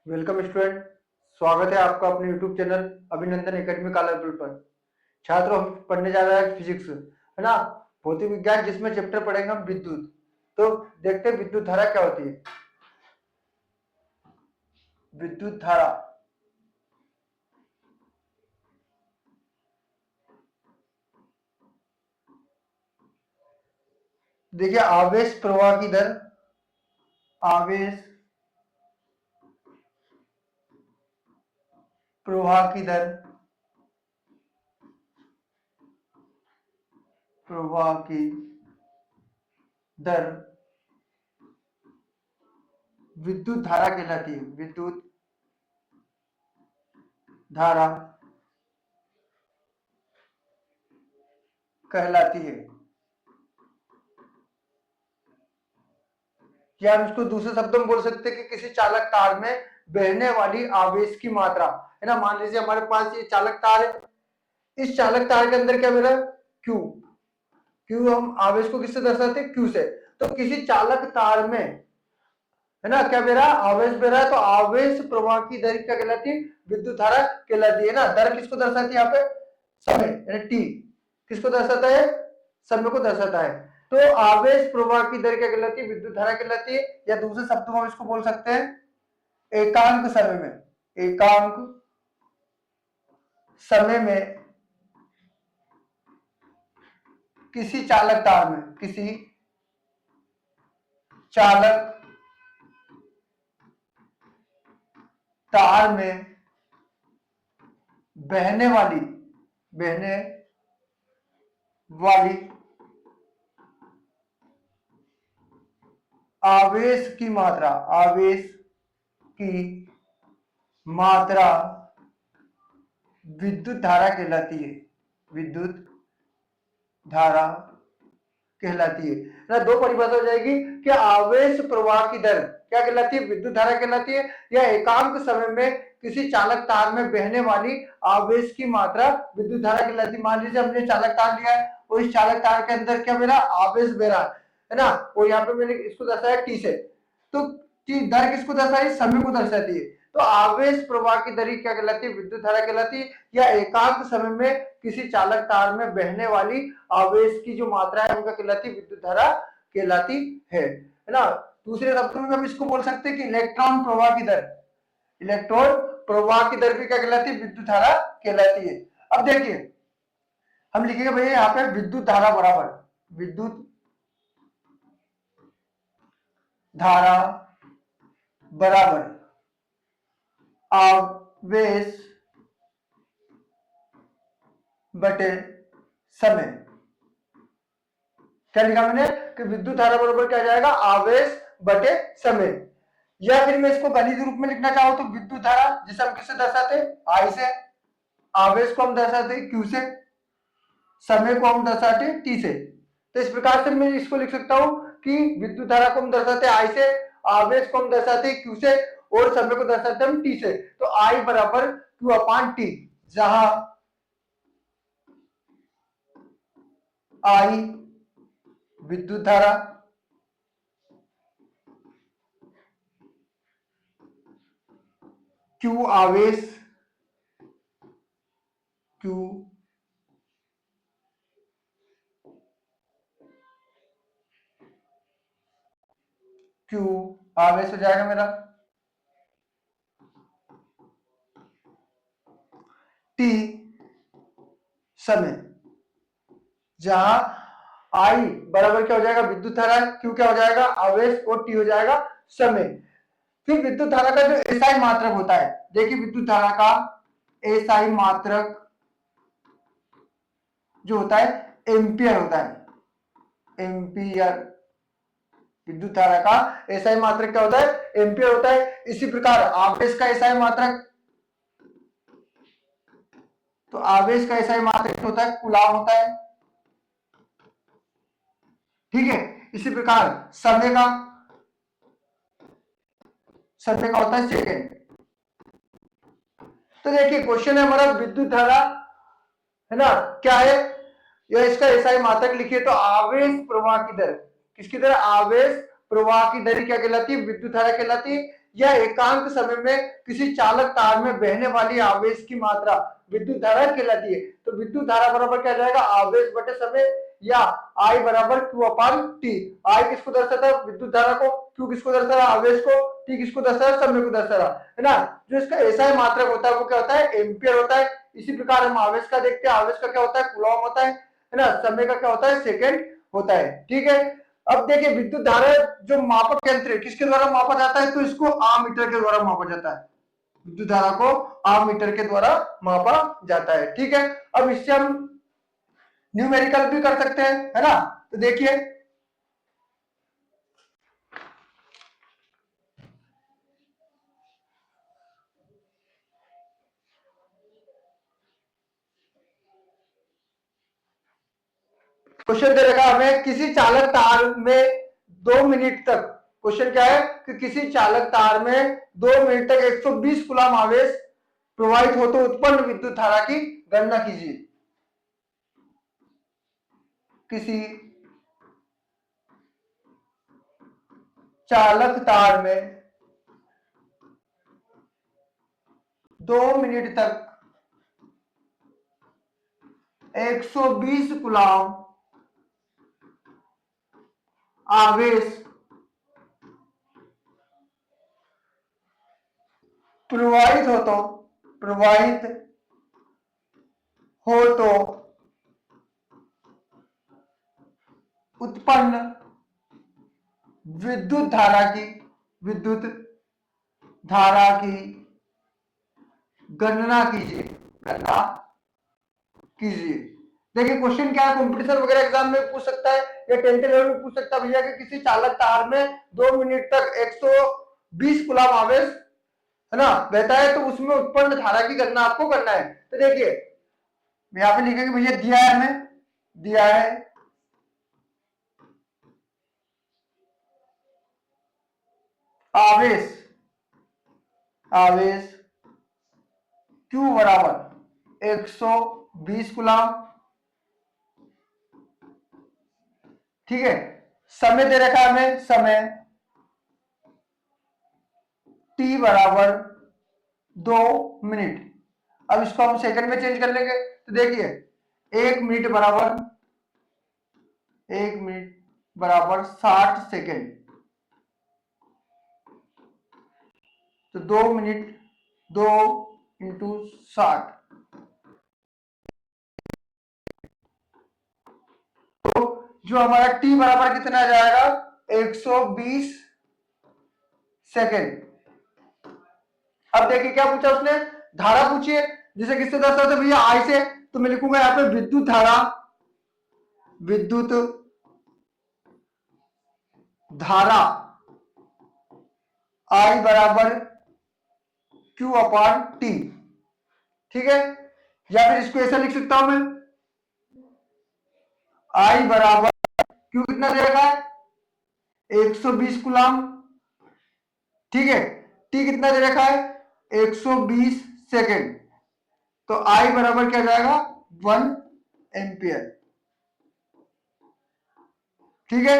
Welcome student. स्वागत है आपका अपने यूट्यूब चैनल अभिनंदन एकेडमी कालापुर पर। छात्रों, हम पढ़ने जा रहे हैं फिजिक्स, है ना, भौतिक विज्ञान, जिसमें चैप्टर पढ़ेंगे हम विद्युत। तो देखते हैं विद्युत धारा क्या होती है। विद्युत धारा, देखिए, आवेश प्रवाह की दर, आवेश प्रवाह की दर, प्रवाह की दर विद्युत धारा कहलाती है। विद्युत धारा कहलाती है। या हम इसको दूसरे शब्दों में बोल सकते हैं कि किसी चालक तार में बहने वाली आवेश की मात्रा, है ना। मान लीजिए हमारे पास ये चालक तार है, इस चालक तार के अंदर क्या मेरा क्यू, क्यू हम आवेश को किससे दर्शाते हैं, क्यू से। तो किसी चालक तार में, है ना, क्या मेरा आवेश बह रहा है, तो आवेश प्रवाह की दर क्या कहलाती है, विद्युत धारा कहलाती है ना। दर किसको दर्शाती है यहाँ पे, समय यानी टी किसको दर्शाता है, समय को दर्शाता है। तो आवेश प्रवाह की दर क्या कहलाती है, विद्युत धारा कहलाती है। या दूसरे शब्दों में हम इसको बोल सकते हैं एकांक समय में, एकांक समय में किसी चालक तार में, किसी चालक तार में बहने वाली आवेश की मात्रा, आवेश की मात्रा विद्युत धारा कहलाती है। विद्युत धारा कहलाती है ना। दो परिभाषा हो जाएगी कि आवेश प्रवाह की दर क्या कहलाती है, विद्युत धारा कहलाती है, या एकांक समय में किसी चालक तार में बहने वाली आवेश की मात्रा विद्युत धारा कहलाती है। मान लीजिए हमने चालक तार लिया है और इस चालक तार के अंदर क्या मेरा आवेश बह रहा है ना, और यहाँ पे मैंने इसको दर्शाया टी से। तो टी दर किसको दर्शाती है, समय को दर्शाती है। तो आवेश प्रवाह की दर क्या कहलाती है, विद्युत धारा कहलाती है। या एकांक समय में किसी चालक तार में बहने वाली आवेश की जो मात्रा है उनका कहलाती विद्युत धारा कहलाती है ना। दूसरे शब्दों में हम इसको बोल सकते हैं कि इलेक्ट्रॉन प्रवाह की दर, इलेक्ट्रॉन प्रवाह की दर भी क्या कहलाती है, विद्युत धारा कहलाती है। अब देखिए हम लिखेंगे भैया यहाँ पे विद्युत धारा बराबर, विद्युत धारा बराबर आवेश बटे समय। क्या लिखा मैंने कि विद्युत धारा बराबर क्या जाएगा, आवेश बटे समय। या फिर मैं इसको गणित रूप में लिखना चाहूं तो विद्युत धारा जिसे हम किससे दर्शाते हैं, आई से, आवेश को हम दर्शाते हैं क्यू से, समय को हम दर्शाते हैं टी से। तो इस प्रकार से मैं इसको लिख सकता हूं कि विद्युत धारा को हम दर्शाते हैं आई से, आवेश को हम दर्शाते हैं क्यू से, और समय को दर्शाते हैं हम टी से। तो आई बराबर क्यू अपान टी, जहां आई विद्युत धारा, क्यू आवेश, क्यू क्यू आवेश हो जाएगा मेरा, टी समय, जहां आई बराबर क्या हो जाएगा, विद्युत धारा, क्यू क्या हो जाएगा, आवेश, और टी हो जाएगा समय। फिर विद्युत धारा का जो एसआई मात्रक होता है, देखिए विद्युत धारा का एसआई मात्रक जो होता है एम्पियर होता है, एम्पियर। विद्युत धारा का एसआई मात्रक क्या होता है, एम्पियर होता है। इसी प्रकार आवेश का एसआई मात्रक, तो आवेश का एसआई मात्रक होता है कूलाम होता है, ठीक है। इसी प्रकार समय का होता है सेकेंड। तो देखिए क्वेश्चन है हमारा विद्युत धारा, है ना, क्या है, या इसका एसआई मात्रक लिखिए तो आवेश प्रवाह की दर, किसकी दर, आवेश प्रवाह की दर क्या कहलाती है, विद्युत धारा कहलाती है। या एकांक समय में किसी चालक तार में बहने वाली आवेश की मात्रा विद्युत धारा कहलाती है। तो विद्युत धारा बराबर क्या जाएगा, आवेश बटे समय, या I बराबर Q अपान टी। I किसको दर्शाता है, विद्युत धारा को, Q किसको दर्शा रहा, आवेश को, T किसको दर्शा रहा, समय को दर्शा रहा है ना। जो इसका एसआई मात्रक होता है वो क्या होता है, एम्पियर होता है। इसी प्रकार हम आवेश का देखते हैं, आवेश का क्या होता है, कूलॉम होता है ना। समय का क्या होता है, सेकेंड होता है। ठीक है, अब देखिए विद्युत धारा जो मापक यंत्र है किसके द्वारा मापा जाता है, तो इसको आममीटर के द्वारा मापा जाता है। विद्युत धारा को आममीटर के द्वारा मापा जाता है। ठीक है, अब इससे हम न्यूमेरिकल भी कर सकते हैं, है ना। तो देखिए क्वेश्चन दे रखा हमें, किसी चालक तार में 2 मिनट तक, क्वेश्चन क्या है कि किसी चालक तार में 2 मिनट तक 120 कूलम आवेश प्रवाहित हो तो उत्पन्न विद्युत धारा की गणना कीजिए। किसी चालक तार में 2 मिनट तक 120 कूलम आवेश प्रवाहित हो तो उत्पन्न विद्युत धारा की गणना कीजिए। देखिए क्वेश्चन क्या है, कंपटीशन वगैरह एग्जाम में पूछ सकता है या 10th लेवल में पूछ सकता है भैया कि किसी चालक तार में 2 मिनट तक 120 कूलम आवेश है ना बहता है तो उसमें उत्पन्न धारा की गणना आपको करना है। तो देखिए यहाँ पे लिखेंगे भैया दिया है, हमें दिया है आवेश Q बराबर 120 कूलम। ठीक है, समय दे रखा है हमें, समय T बराबर 2 मिनट। अब इसको हम सेकंड में चेंज कर लेंगे। तो देखिए 1 मिनट बराबर 60 सेकेंड। तो 2 मिनट 2 इंटू 60, तो जो हमारा टी बराबर कितना आ जाएगा 120 सेकेंड। अब देखिए क्या पूछा उसने, धारा पूछी है, जिसे किससे दर्शाते हैं भैया, आई से। तो मैं लिखूंगा यहाँ पे विद्युत धारा आई बराबर Q अपान टी। ठीक है, या फिर इसको ऐसा लिख सकता हूं मैं, आई बराबर Q कितना दे रखा है 120 कूलम। ठीक है, टी कितना दे रखा है 120 सेकेंड। तो आई बराबर क्या जाएगा 1 एम्पियर। ठीक है,